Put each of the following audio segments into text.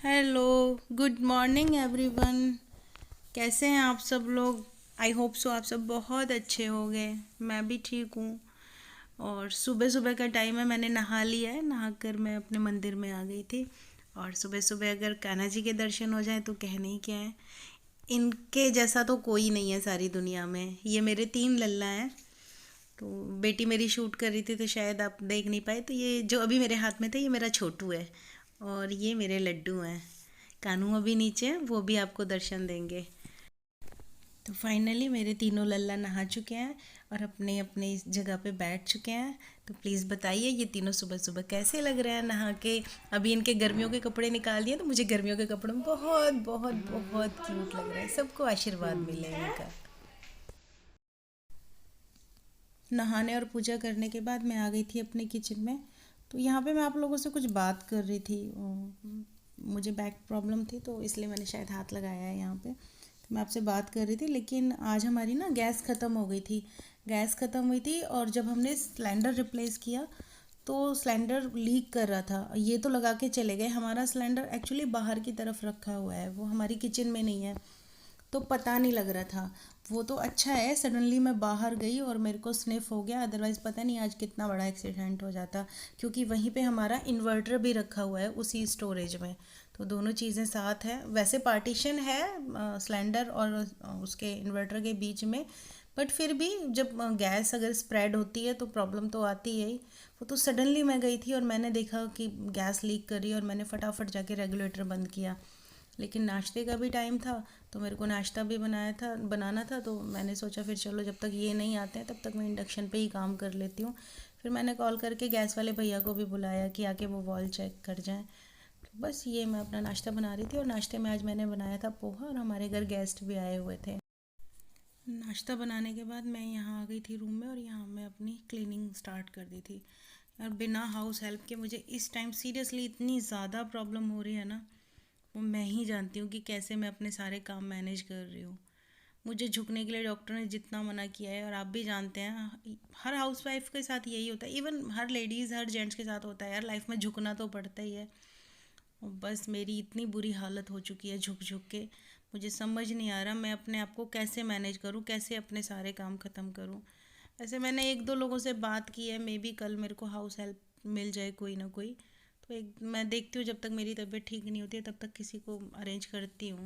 Hello, good morning everyone. कैसे हैं आप सब लोग? आई होप सो आप सब बहुत अच्छे होंगे। मैं भी ठीक हूँ। और सुबह सुबह का टाइम है, मैंने नहा लिया है। नहाकर मैं अपने मंदिर में आ गई थी। और सुबह सुबह अगर कान्हा जी के दर्शन हो जाए तो कहने ही क्या है। इनके जैसा तो कोई नहीं है सारी दुनिया में। ये मेरे 3 लल्ला हैं। तो बेटी मेरी शूट कर रही थी तो शायद आप देख नहीं पाए, तो ये जो अभी मेरे हाथ में थे ये मेरा छोटू है। और ये मेरे लड्डू हैं। कान्हू अभी नीचे हैं, वो भी आपको दर्शन देंगे। तो फाइनली मेरे तीनों लल्ला नहा चुके हैं और अपने अपने इस जगह पे बैठ चुके हैं। तो प्लीज़ बताइए ये तीनों सुबह सुबह कैसे लग रहे हैं नहा के। अभी इनके गर्मियों के कपड़े निकाल दिए तो मुझे गर्मियों के कपड़ों में बहुत बहुत बहुत क्यूट लग रहा है। सबको आशीर्वाद मिले इनका। नहाने और पूजा करने के बाद मैं आ गई थी अपने किचन में। तो यहाँ पे मैं आप लोगों से कुछ बात कर रही थी। मुझे बैक प्रॉब्लम थी तो इसलिए मैंने शायद हाथ लगाया है यहाँ पे। तो मैं आपसे बात कर रही थी, लेकिन आज हमारी ना गैस ख़त्म हो गई थी। गैस ख़त्म हुई थी और जब हमने सिलेंडर रिप्लेस किया तो सिलेंडर लीक कर रहा था। ये तो लगा के चले गए, हमारा सिलेंडर एक्चुअली बाहर की तरफ रखा हुआ है, वो हमारी किचन में नहीं है। तो पता नहीं लग रहा था। वो तो अच्छा है, सडनली मैं बाहर गई और मेरे को स्निफ हो गया, अदरवाइज़ पता नहीं आज कितना बड़ा एक्सीडेंट हो जाता। क्योंकि वहीं पे हमारा इन्वर्टर भी रखा हुआ है उसी स्टोरेज में। तो दोनों चीज़ें साथ हैं। वैसे पार्टीशन है सिलेंडर और उसके इन्वर्टर के बीच में। बट फिर भी जब गैस अगर स्प्रेड होती है तो प्रॉब्लम तो आती है ही। वो तो सडनली मैं गई थी और मैंने देखा कि गैस लीक कर रही है और मैंने फटाफट जाके रेगुलेटर बंद किया। लेकिन नाश्ते का भी टाइम था तो मेरे को नाश्ता भी बनाना था। तो मैंने सोचा फिर चलो जब तक ये नहीं आते हैं तब तक मैं इंडक्शन पे ही काम कर लेती हूँ। फिर मैंने कॉल करके गैस वाले भैया को भी बुलाया कि आके वो वॉल चेक कर जाएं। तो बस ये मैं अपना नाश्ता बना रही थी और नाश्ते में आज मैंने बनाया था पोहा और हमारे घर गेस्ट भी आए हुए थे। नाश्ता बनाने के बाद मैं यहाँ आ गई थी रूम में और यहाँ मैं अपनी क्लीनिंग स्टार्ट कर दी थी। और बिना हाउस हेल्प के मुझे इस टाइम सीरियसली इतनी ज़्यादा प्रॉब्लम हो रही है ना। वो मैं ही जानती हूँ कि कैसे मैं अपने सारे काम मैनेज कर रही हूँ। मुझे झुकने के लिए डॉक्टर ने जितना मना किया है, और आप भी जानते हैं हर हाउसवाइफ के साथ यही होता है। इवन हर लेडीज़ हर जेंट्स के साथ होता है यार, लाइफ में झुकना तो पड़ता ही है। और बस मेरी इतनी बुरी हालत हो चुकी है झुक झुक के। मुझे समझ नहीं आ रहा मैं अपने आप को कैसे मैनेज करूँ, कैसे अपने सारे काम ख़त्म करूँ। वैसे मैंने एक दो लोगों से बात की है, मे बी कल मेरे को हाउस हेल्प मिल जाए कोई ना कोई। तो एक मैं देखती हूँ, जब तक मेरी तबीयत ठीक नहीं होती है तब तक किसी को अरेंज करती हूँ।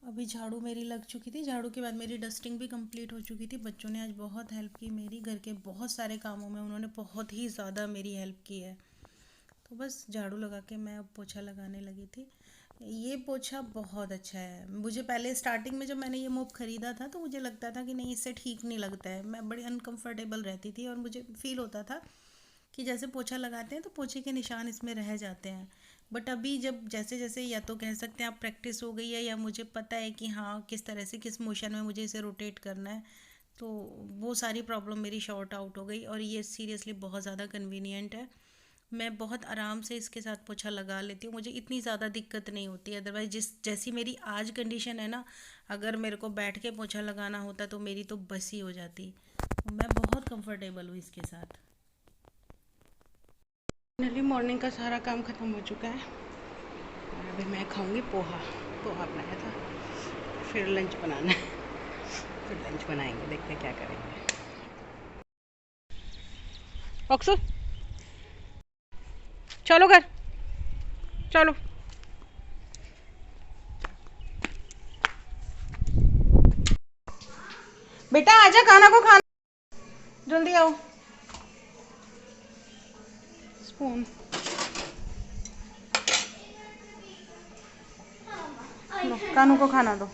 अभी झाड़ू मेरी लग चुकी थी, झाड़ू के बाद मेरी डस्टिंग भी कंप्लीट हो चुकी थी। बच्चों ने आज बहुत हेल्प की मेरी, घर के बहुत सारे कामों में उन्होंने बहुत ही ज़्यादा मेरी हेल्प की है। तो बस झाड़ू लगा के मैं अब पोछा लगाने लगी थी। ये पोछा बहुत अच्छा है। मुझे पहले स्टार्टिंग में जब मैंने ये मोप ख़रीदा था तो मुझे लगता था कि नहीं इससे ठीक नहीं लगता है, मैं बड़ी अनकंफर्टेबल रहती थी और मुझे फील होता था कि जैसे पोछा लगाते हैं तो पोछे के निशान इसमें रह जाते हैं। बट अभी जब जैसे जैसे, या तो कह सकते हैं आप प्रैक्टिस हो गई है, या मुझे पता है कि हाँ किस तरह से किस मोशन में मुझे इसे रोटेट करना है, तो वो सारी प्रॉब्लम मेरी शॉर्ट आउट हो गई और ये सीरियसली बहुत ज़्यादा कन्वीनियंट है। मैं बहुत आराम से इसके साथ पोछा लगा लेती हूँ, मुझे इतनी ज़्यादा दिक्कत नहीं होती। अदरवाइज जिस जैसी मेरी आज कंडीशन है ना, अगर मेरे को बैठ के पोछा लगाना होता तो मेरी तो बस ही हो जाती। मैं बहुत कंफर्टेबल हूँ इसके साथ। फाइनली मॉर्निंग का सारा काम ख़त्म हो चुका है और अभी मैं खाऊंगी पोहा। पोहा बनाया था, फिर लंच बनाना है। फिर लंच बनाएंगे, देखते हैं क्या करेंगे। अक्सर चलो घर, चलो बेटा, आजा खाना को खाना, जल्दी आओ। स्पून लो, कानू को खाना दो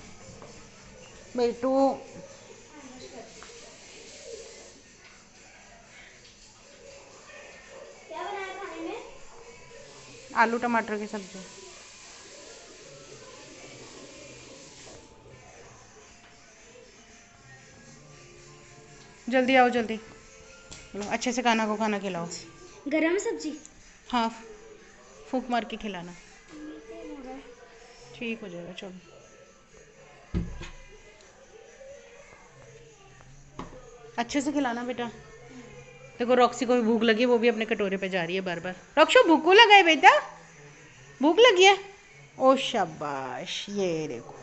बेटू। आलू टमाटर की सब्जी। जल्दी आओ जल्दी। लो अच्छे से काना को खाना खिलाओ। गरम है सब्जी। हाँ, फूंक मार के खिलाना। ठीक हो जाएगा, चलो। अच्छे से खिलाना बेटा। देखो रॉक्सी को भी भूख लगी, वो भी अपने कटोरे पे जा रही है बार बार। रॉक्शो भूख को लगा है बेटा, भूख लगी है? ओ शाबाश, ये देखो।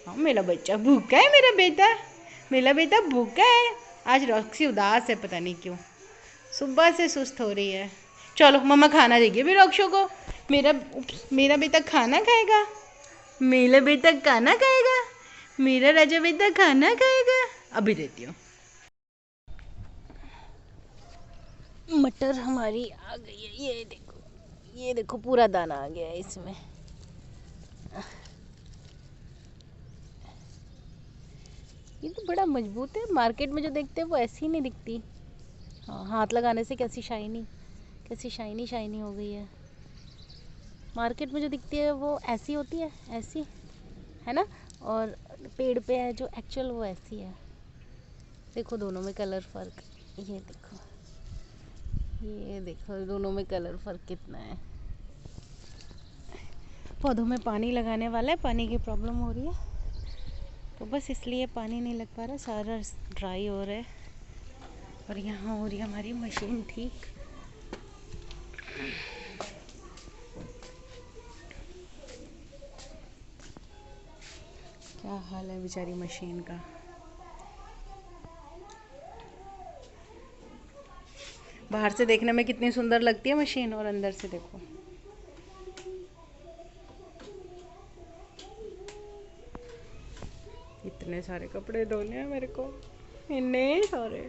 हाँ, मेरा बच्चा भूखा है, मेरा बेटा भूखा है। आज रॉक्सी उदास है, पता नहीं क्यों, सुबह से सुस्त हो रही है। चलो मम्मा खाना देगी भी रॉक्शो को। मेरा मेरा बेटा खाना खाएगा, मेरा बेटा खाना खाएगा, मेरा राजा बेटा खाना खाएगा। अभी देती हूँ। मटर हमारी आ गई है, ये देखो पूरा दाना आ गया है इसमें। ये तो बड़ा मजबूत है, मार्केट में जो देखते हैं वो ऐसी ही नहीं दिखती। हाँ, हाथ लगाने से कैसी शाइनी शाइनी हो गई है। मार्केट में जो दिखती है वो ऐसी होती है, ऐसी है ना, और पेड़ पे है जो एक्चुअल वो ऐसी है। देखो दोनों में कलर फर्क, ये देखो दोनों में कलर फर्क कितना है। पौधों में पानी लगाने वाला है, पानी की प्रॉब्लम हो रही है, तो बस इसलिए पानी नहीं लग पा रहा, सारा ड्राई हो रहा है। और यहाँ हो रही है हमारी मशीन ठीक। क्या हाल है बेचारी मशीन का। बाहर से देखने में कितनी सुंदर लगती है मशीन, और अंदर से देखो। इतने सारे कपड़े धोने हैं मेरे को, इतने सारे।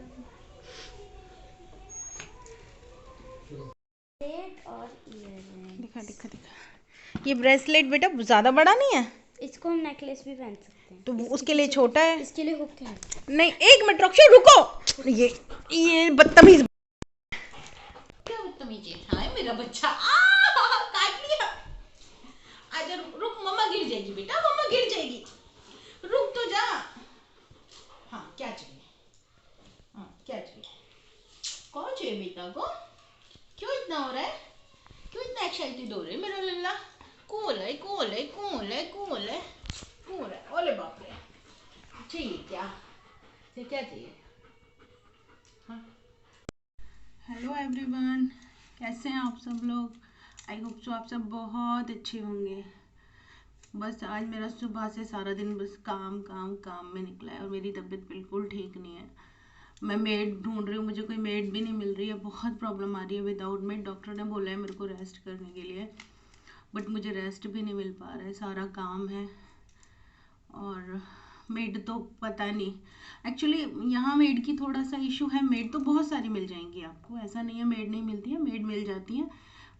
और ईयररिंग दिखा दिखा दिखा। ये ब्रेसलेट बेटा ज़्यादा बड़ा नहीं है, इसको हम नेकलेस भी पहन सकते हैं। तो उसके लिए छोटा है। इसके लिए हुक है। नहीं, एक मिनट रक्षो, रुको। ये बदतमीज, क्या बदतमीज है? हाय मेरा बच्चा, काट लिया। आजा, रुक, मम्मा गिर जाएगी बेटा, मम्मा गिर जाएगी, रुक तो जा। हाँ, क्या चाहिए? हाँ, क्या चाहिए? कौन चाहिए बेटा को? क्यों इतना हो रहा है? क्यों इतना एक्साइटेड हो रहे है मेरा लल्ला? कूल है, कूल है, कूल है, कूल है, कूल है। ओले बाप रे, चाहिए क्या? क्या चाहिए? हाँ। हेलो एवरीवन, कैसे हैं आप सब लोग? आई होप सो आप सब बहुत अच्छे होंगे। बस आज मेरा सुबह से सारा दिन बस काम काम काम में निकला है, और मेरी तबीयत बिल्कुल ठीक नहीं है। मैं मेड ढूंढ रही हूँ, मुझे कोई मेड भी नहीं मिल रही है, बहुत प्रॉब्लम आ रही है विदाउट मेड। डॉक्टर ने बोला है मेरे को रेस्ट करने के लिए, बट मुझे रेस्ट भी नहीं मिल पा रहा है, सारा काम है। और मेड तो पता नहीं, एक्चुअली यहाँ मेड की थोड़ा सा इशू है। मेड तो बहुत सारी मिल जाएंगी आपको, ऐसा नहीं है मेड नहीं मिलती है, मेड मिल जाती हैं,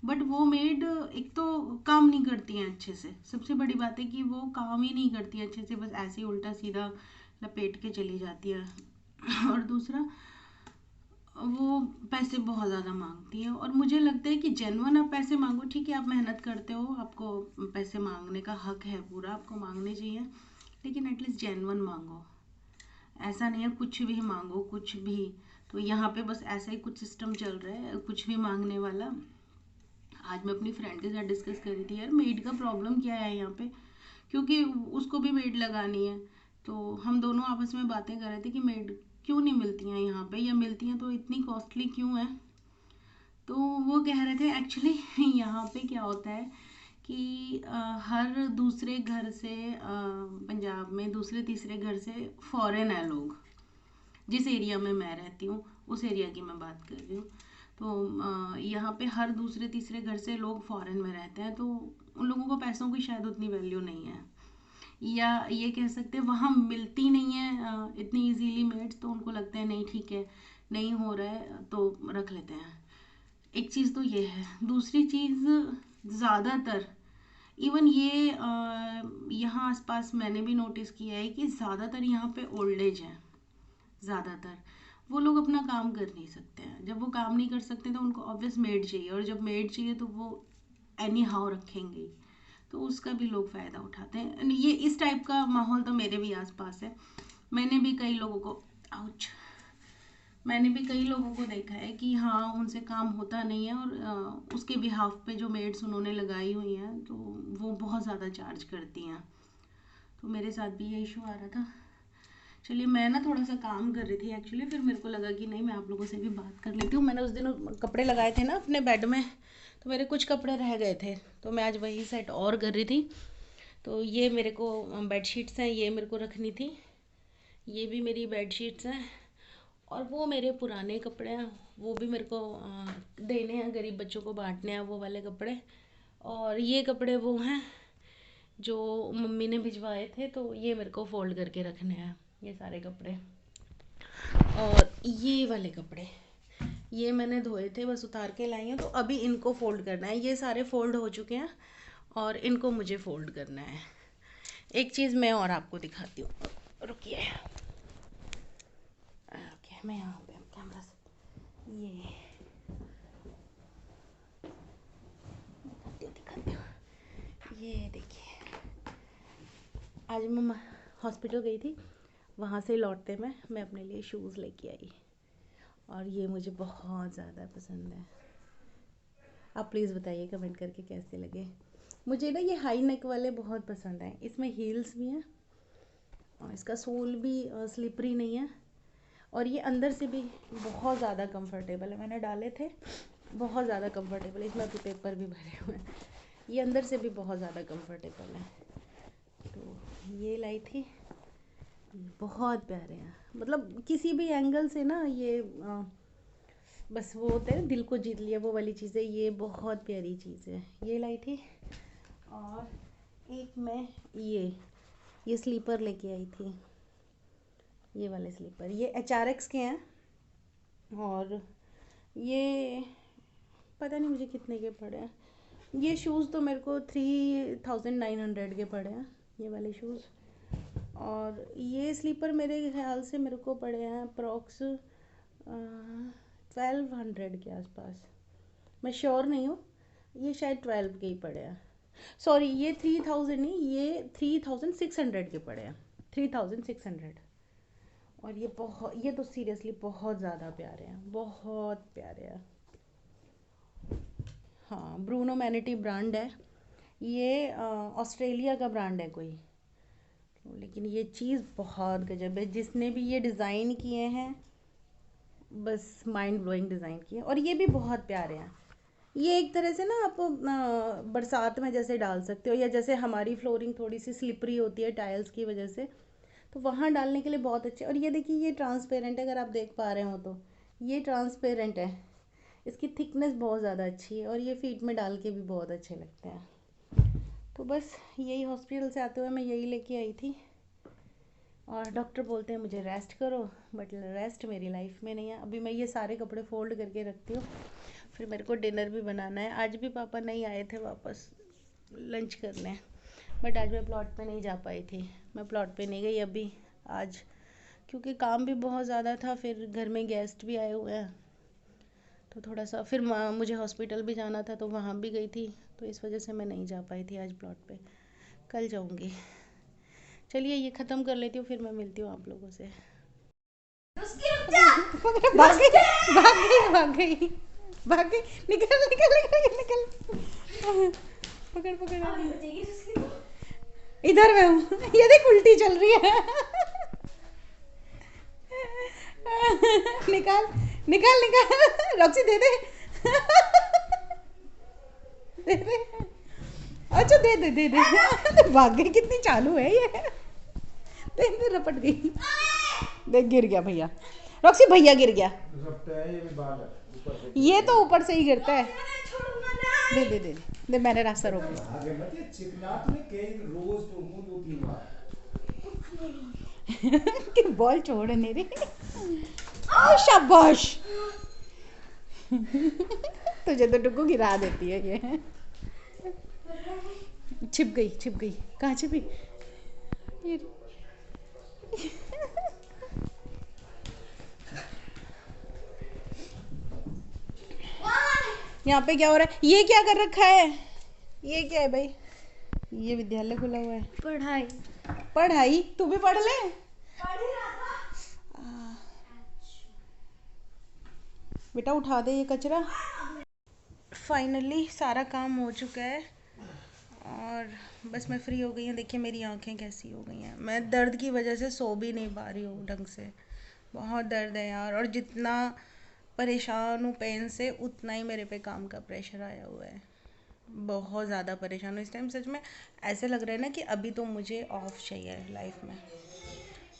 बट वो मेड एक तो काम नहीं करती हैं अच्छे से। सबसे बड़ी बात है कि वो काम ही नहीं करती है अच्छे से, बस ऐसे ही उल्टा सीधा लपेट के चली जाती है। और दूसरा, वो पैसे बहुत ज़्यादा मांगती है, और मुझे लगता है कि जेन्युइन आप पैसे मांगो, ठीक है आप मेहनत करते हो, आपको पैसे मांगने का हक है पूरा, आपको मांगने चाहिए, लेकिन एटलीस्ट जेन्युइन मांगो। ऐसा नहीं है कुछ भी मांगो, कुछ भी। तो यहाँ पे बस ऐसा ही कुछ सिस्टम चल रहा है, कुछ भी मांगने वाला। आज मैं अपनी फ्रेंड के साथ डिस्कस कर रही थी, यार मेड का प्रॉब्लम क्या है यहाँ पे, क्योंकि उसको भी मेड लगानी है। तो हम दोनों आपस में बातें कर रहे थे कि मेड क्यों नहीं मिलती हैं यहाँ पे, या मिलती हैं तो इतनी कॉस्टली क्यों है। तो वो कह रहे थे एक्चुअली यहाँ पे क्या होता है कि हर दूसरे घर से, पंजाब में दूसरे तीसरे घर से फॉरेन है लोग। जिस एरिया में मैं रहती हूँ उस एरिया की मैं बात कर रही हूँ। तो यहाँ पे हर दूसरे तीसरे घर से लोग फॉरेन में रहते हैं, तो उन लोगों को पैसों की शायद उतनी वैल्यू नहीं है, या ये कह सकते हैं वहाँ मिलती नहीं है इतनी इजीली मेड्स, तो उनको लगता है नहीं ठीक है, नहीं हो रहा है तो रख लेते हैं। एक चीज़ तो ये है। दूसरी चीज़, ज़्यादातर इवन ये यहाँ आसपास मैंने भी नोटिस किया है कि ज़्यादातर यहाँ पे ओल्ड एज है। ज़्यादातर वो लोग अपना काम कर नहीं सकते हैं, जब वो काम नहीं कर सकते तो उनको ऑब्वियस मेड चाहिए, और जब मेड चाहिए तो वो एनी हाउ रखेंगे, तो उसका भी लोग फ़ायदा उठाते हैं। ये इस टाइप का माहौल तो मेरे भी आसपास है। मैंने भी कई लोगों को आउच मैंने भी कई लोगों को देखा है कि हाँ उनसे काम होता नहीं है, और उसके बिहाफ पे जो मेड्स उन्होंने लगाई हुई हैं तो वो बहुत ज़्यादा चार्ज करती हैं। तो मेरे साथ भी ये इशू आ रहा था। चलिए, मैं ना थोड़ा सा काम कर रही थी एक्चुअली, फिर मेरे को लगा कि नहीं मैं आप लोगों से भी बात कर लेती हूँ। मैंने उस दिन कपड़े लगाए थे ना अपने बेड में, तो मेरे कुछ कपड़े रह गए थे, तो मैं आज वही सेट और कर रही थी। तो ये मेरे को बेडशीट्स हैं, ये मेरे को रखनी थी। ये भी मेरी बेडशीट्स हैं, और वो मेरे पुराने कपड़े हैं, वो भी मेरे को देने हैं, गरीब बच्चों को बांटने हैं वो वाले कपड़े। और ये कपड़े वो हैं जो मम्मी ने भिजवाए थे, तो ये मेरे को फोल्ड करके रखने हैं, ये सारे कपड़े। और ये वाले कपड़े, ये मैंने धोए थे, बस उतार के लाई हूँ, तो अभी इनको फोल्ड करना है। ये सारे फोल्ड हो चुके हैं और इनको मुझे फोल्ड करना है। एक चीज़ मैं और आपको दिखाती हूँ, रुकिए। ओके, मैं यहाँ पे कैमरा से ये दिखाती हूँ। ये देखिए, आज मैं हॉस्पिटल गई थी, वहाँ से लौटते में मैं अपने लिए शूज़ लेके आई, और ये मुझे बहुत ज़्यादा पसंद है। आप प्लीज़ बताइए कमेंट करके कैसे लगे। मुझे ना ये हाई नेक वाले बहुत पसंद हैं, इसमें हील्स भी हैं और इसका सोल भी स्लिपरी नहीं है, और ये अंदर से भी बहुत ज़्यादा कंफर्टेबल है। मैंने डाले थे, बहुत ज़्यादा कंफर्टेबल है, इसमें अभी पेपर भी भरे हुए हैं। ये अंदर से भी बहुत ज़्यादा कंफर्टेबल है। तो ये लाई थी, बहुत प्यारे हैं, मतलब किसी भी एंगल से ना ये बस वो होता है दिल को जीत लिया, वो वाली चीज़ है। ये बहुत प्यारी चीज़ है, ये लाई थी। और एक मैं ये स्लीपर लेके आई थी, ये वाले स्लीपर, ये HRX के हैं, और ये पता नहीं मुझे कितने के पड़े हैं। ये शूज़ तो मेरे को 3900 के पड़े हैं, ये वाले शूज़। और ये स्लीपर मेरे ख्याल से मेरे को पड़े हैं अप्रॉक्स 1200 के आसपास, मैं श्योर नहीं हूँ, ये शायद 12 के ही पड़े हैं। सॉरी, ये 3000 नहीं, ये 3600 के पड़े हैं, 3600। और ये बहुत, ये तो सीरियसली बहुत ज़्यादा प्यारे हैं, बहुत प्यारे हैं। हाँ, ब्रूनो मैनिटी ब्रांड है ये, ऑस्ट्रेलिया का ब्रांड है कोई, लेकिन ये चीज़ बहुत गजब है। जिसने भी ये डिज़ाइन किए हैं, बस माइंड ब्लोइंग डिज़ाइन किए, और ये भी बहुत प्यारे हैं। ये एक तरह से ना आप बरसात में जैसे डाल सकते हो, या जैसे हमारी फ्लोरिंग थोड़ी सी स्लिपरी होती है टाइल्स की वजह से, तो वहाँ डालने के लिए बहुत अच्छे। और ये देखिए, ये ट्रांसपेरेंट है, अगर आप देख पा रहे हो तो ये ट्रांसपेरेंट है, इसकी थिकनेस बहुत ज़्यादा अच्छी है, और ये फीट में डाल के भी बहुत अच्छे लगते हैं। तो बस यही हॉस्पिटल से आते हुए मैं यही लेके आई थी, और डॉक्टर बोलते हैं मुझे रेस्ट करो, बट रेस्ट मेरी लाइफ में नहीं है। अभी मैं ये सारे कपड़े फोल्ड करके रखती हूँ, फिर मेरे को डिनर भी बनाना है। आज भी पापा नहीं आए थे वापस लंच करने, बट आज मैं प्लॉट पे नहीं जा पाई थी, मैं प्लॉट पे नहीं गई अभी आज, क्योंकि काम भी बहुत ज़्यादा था, फिर घर में गेस्ट भी आए हुए हैं, तो थोड़ा सा, फिर मुझे हॉस्पिटल भी जाना था, तो वहाँ भी गई थी, तो इस वजह से मैं नहीं जा पाई थी आज प्लॉट पे। कल जाऊँगी। चलिए ये ख़त्म कर लेती हूँ, फिर मैं मिलती हूँ आप लोगों से। भाग गई, भाग गई, भाग गई, भाग गई, निकल निकल निकल निकल, पकड़ पकड़, इधर मैं हूँ, ये देख उल्टी चल रही है। निकाल निकाल निकाल, रॉक्सी दे दे, दे दे, अच्छा दे दे दे दे, भाग गई, कितनी चालू है ये, दे दे, रपट गई, देख गिर गया भैया, रॉक्सी भैया गिर गया, ये तो ऊपर से ही गिरता है। दे दे दे दे, मैंने रास्ता रोक दिया। कि बॉल छोड़ मेरी, शाबाश, तुझे तो डुगू गिरा देती है ये। छिप गई, छिप गई, कहाँ छिपी? यहाँ पे क्या हो रहा है? ये क्या कर रखा है? ये क्या है भाई? ये विद्यालय खुला हुआ है। पढ़ाई। पढ़ाई? तू भी पढ़ ले। बेटा उठा दे ये कचरा। फाइनली सारा काम हो चुका है और बस मैं फ्री हो गई हूँ। देखिए मेरी आंखें कैसी हो गई हैं। मैं दर्द की वजह से सो भी नहीं पा रही हूँ ढंग से। बहुत दर्द है यार। और जितना परेशान हूँ पेन से, उतना ही मेरे पे काम का प्रेशर आया हुआ है। बहुत ज़्यादा परेशान हूँ इस टाइम। सच में ऐसे लग रहा है ना कि अभी तो मुझे ऑफ चाहिए लाइफ में,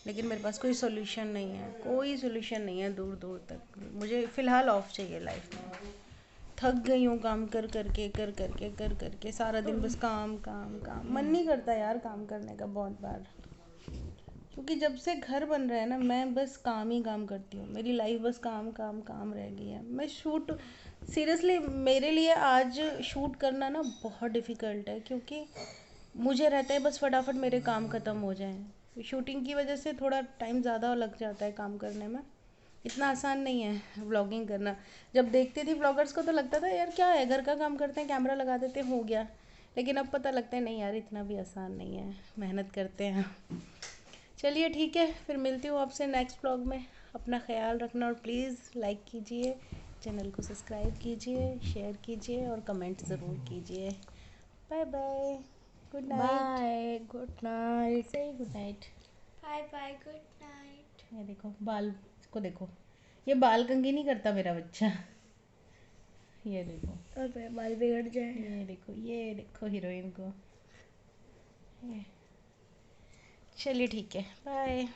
लेकिन मेरे पास कोई सोल्यूशन नहीं है, कोई सोल्यूशन नहीं है दूर दूर तक। मुझे फ़िलहाल ऑफ चाहिए लाइफ में। थक गई हूँ काम कर करके सारा दिन बस काम काम काम। मन नहीं करता यार काम करने का बहुत बार, क्योंकि जब से घर बन रहा है ना मैं बस काम ही काम करती हूँ। मेरी लाइफ बस काम काम काम रह गई है। मैं शूट सीरियसली मेरे लिए आज शूट करना ना बहुत डिफ़िकल्ट है, क्योंकि मुझे रहता है बस फटाफट मेरे काम ख़त्म हो जाएं। शूटिंग की वजह से थोड़ा टाइम ज़्यादा लग जाता है काम करने में। इतना आसान नहीं है व्लॉगिंग करना। जब देखती थी व्लॉगर्स को तो लगता था यार क्या है, घर का काम करते हैं, कैमरा लगा देते हैं, हो गया। लेकिन अब पता लगता है नहीं यार, इतना भी आसान नहीं है, मेहनत करते हैं। चलिए ठीक है, फिर मिलती हूँ आपसे नेक्स्ट व्लॉग में। अपना ख्याल रखना और प्लीज़ लाइक कीजिए, चैनल को सब्सक्राइब कीजिए, शेयर कीजिए और कमेंट ज़रूर कीजिए। Bye bye, good night. Bye, good night. Say good night. Bye bye, good night. ये देखो बाल, इसको देखो, ये बाल कंघी नहीं करता मेरा बच्चा। ये देखो, और मेरे बाल बिगड़ जाए। ये देखो हीरोइन को। ये चलिए ठीक है, बाय।